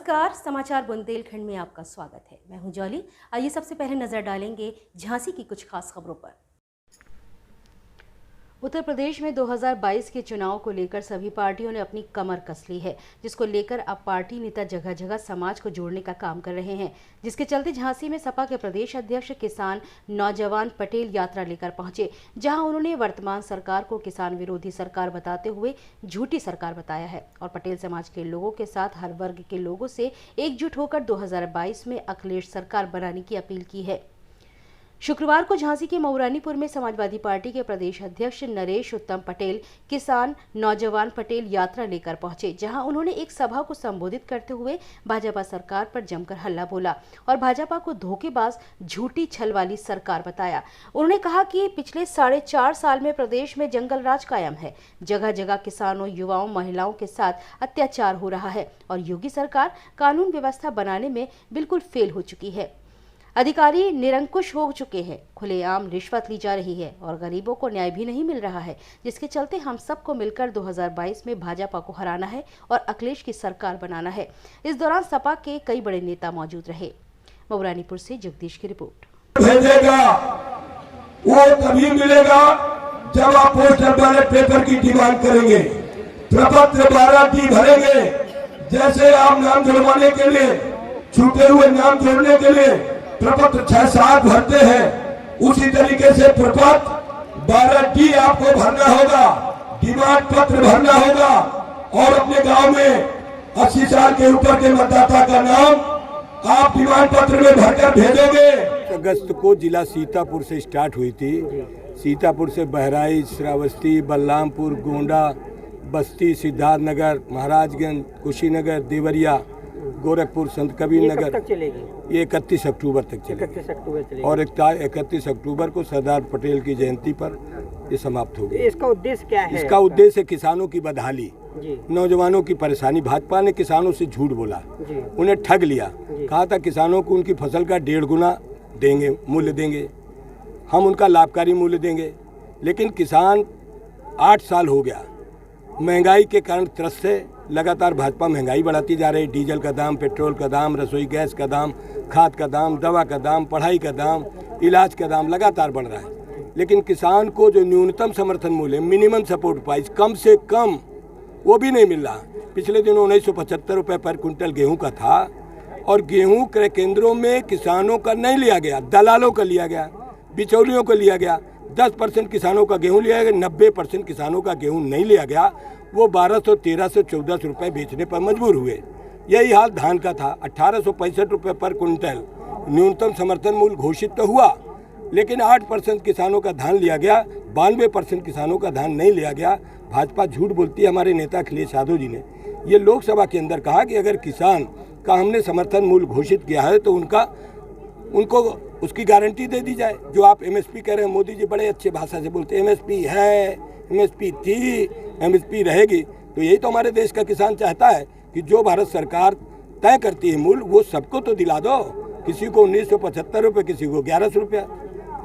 नमस्कार, समाचार बुंदेलखंड में आपका स्वागत है। मैं हूं जॉली। आइए सबसे पहले नजर डालेंगे झांसी की कुछ खास खबरों पर। उत्तर प्रदेश में 2022 के चुनाव को लेकर सभी पार्टियों ने अपनी कमर कस ली है, जिसको लेकर अब पार्टी नेता जगह जगह समाज को जोड़ने का काम कर रहे हैं, जिसके चलते झांसी में सपा के प्रदेश अध्यक्ष किसान नौजवान पटेल यात्रा लेकर पहुंचे, जहां उन्होंने वर्तमान सरकार को किसान विरोधी सरकार बताते हुए झूठी सरकार बताया है और पटेल समाज के लोगों के साथ हर वर्ग के लोगों से एकजुट होकर 2022 में अखिलेश सरकार बनाने की अपील की है। शुक्रवार को झांसी के मऊरानीपुर में समाजवादी पार्टी के प्रदेश अध्यक्ष नरेश उत्तम पटेल किसान नौजवान पटेल यात्रा लेकर पहुंचे, जहां उन्होंने एक सभा को संबोधित करते हुए भाजपा सरकार पर जमकर हल्ला बोला और भाजपा को धोखेबाज झूठी छल वाली सरकार बताया। उन्होंने कहा कि पिछले 4.5 साल में प्रदेश में जंगल राज कायम है, जगह जगह किसानों, युवाओं, महिलाओं के साथ अत्याचार हो रहा है और योगी सरकार कानून व्यवस्था बनाने में बिल्कुल फेल हो चुकी है। अधिकारी निरंकुश हो चुके हैं, खुलेआम रिश्वत ली जा रही है और गरीबों को न्याय भी नहीं मिल रहा है, जिसके चलते हम सबको मिलकर 2022 में भाजपा को हराना है और अखिलेश की सरकार बनाना है। इस दौरान सपा के कई बड़े नेता मौजूद रहे। मऊरानीपुर से जगदीश की रिपोर्ट। भेजेगा वो तभी मिलेगा जब आप पोस्टर बैलेट पेपर की डिमांड करेंगे, प्रपत्र 12T भरेंगे। जैसे आप नाम जुड़वाने के लिए, छूटे हुए नाम जोड़ने के लिए प्रपत्र 6-7 भरते हैं, उसी तरीके से प्रपत्र 12T आपको भरना होगा, डिमांड पत्र भरना होगा और अपने गांव में 80 साल के ऊपर के मतदाता का नाम आप डिमांड पत्र में भरकर भेजोगे। अगस्त को जिला सीतापुर से स्टार्ट हुई थी। सीतापुर से बहराइच, श्रावस्ती, बलरामपुर, गोंडा, बस्ती, सिद्धार्थनगर, महाराजगंज, कुशीनगर, देवरिया, गोरखपुर, संत कबीर नगर तक चलेगी। ये 31 अक्टूबर तक चलेगी। 31 अक्टूबर चलेगी और 31 अक्टूबर को सरदार पटेल की जयंती पर ये समाप्त होगी। इसका उद्देश्य क्या है? इसका उद्देश्य किसानों की बदहाली, नौजवानों की परेशानी। भाजपा ने किसानों से झूठ बोला, उन्हें ठग लिया, कहा था किसानों को उनकी फसल का 1.5 गुना देंगे, मूल्य देंगे, हम उनका लाभकारी मूल्य देंगे। लेकिन किसान 8 साल हो गया महंगाई के कारण त्रस्त है। लगातार भाजपा महंगाई बढ़ाती जा रही है। डीजल का दाम, पेट्रोल का दाम, रसोई गैस का दाम, खाद का दाम, दवा का दाम, पढ़ाई का दाम, इलाज का दाम लगातार बढ़ रहा है। लेकिन किसान को जो न्यूनतम समर्थन मूल्य, मिनिमम सपोर्ट प्राइस, कम से कम वो भी नहीं मिल रहा। पिछले दिनों 1975 रुपये पर क्विंटल गेहूँ का था और गेहूँ क्रय केंद्रों में किसानों का नहीं लिया गया, दलालों का लिया गया, बिचौलियों का लिया गया। 10% किसानों का गेहूँ लिया गया, 90% किसानों का गेहूँ नहीं लिया गया। वो 1200, 1300, 1400 रुपये बेचने पर मजबूर हुए। यही हाल धान का था। 1865 रुपये पर कुंटल न्यूनतम समर्थन मूल्य घोषित तो हुआ, लेकिन 8% किसानों का धान लिया गया, 92% किसानों का धान नहीं लिया गया। भाजपा झूठ बोलती है। हमारे नेता अखिलेश यादव जी ने ये लोकसभा के अंदर कहा कि अगर किसान का हमने समर्थन मूल्य घोषित किया है तो उनको उसकी गारंटी दे दी जाए। जो आप MSP कह रहे हैं, मोदी जी बड़े अच्छे भाषा से बोलते हैं, MSP है, MSP थी, MSP रहेगी। तो यही तो हमारे देश का किसान चाहता है कि जो भारत सरकार तय करती है मूल्य, वो सबको तो दिला दो। किसी को 1975 रुपये, किसी को 1100 रुपया,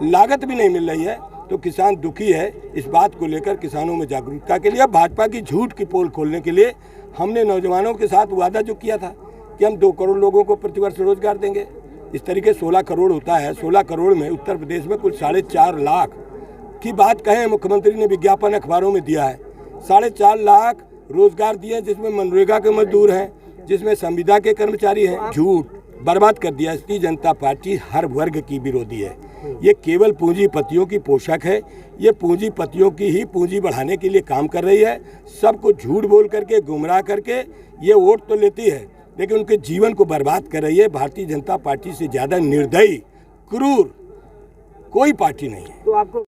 लागत भी नहीं मिल रही है। तो किसान दुखी है। इस बात को लेकर किसानों में जागरूकता के लिए, भाजपा की झूठ की पोल खोलने के लिए हमने नौजवानों के साथ वादा जो किया था कि हम 2 करोड़ लोगों को प्रतिवर्ष रोजगार देंगे। इस तरीके 16 करोड़ होता है। 16 करोड़ में उत्तर प्रदेश में कुल 4.5 लाख की बात कहें, मुख्यमंत्री ने विज्ञापन अखबारों में दिया है। 4.5 लाख रोजगार दिए, जिसमें मनरेगा के मजदूर हैं, जिसमें संविदा के कर्मचारी हैं। झूठ बर्बाद कर दिया। इसकी जनता पार्टी हर वर्ग की विरोधी है। ये केवल पूंजीपतियों की पोशाक है। ये पूंजीपतियों की ही पूंजी बढ़ाने के लिए काम कर रही है। सबको झूठ बोल करके, गुमराह करके ये वोट तो लेती है, लेकिन उनके जीवन को बर्बाद कर रही है। भारतीय जनता पार्टी से ज़्यादा निर्दयी, क्रूर कोई पार्टी नहीं है। तो आपको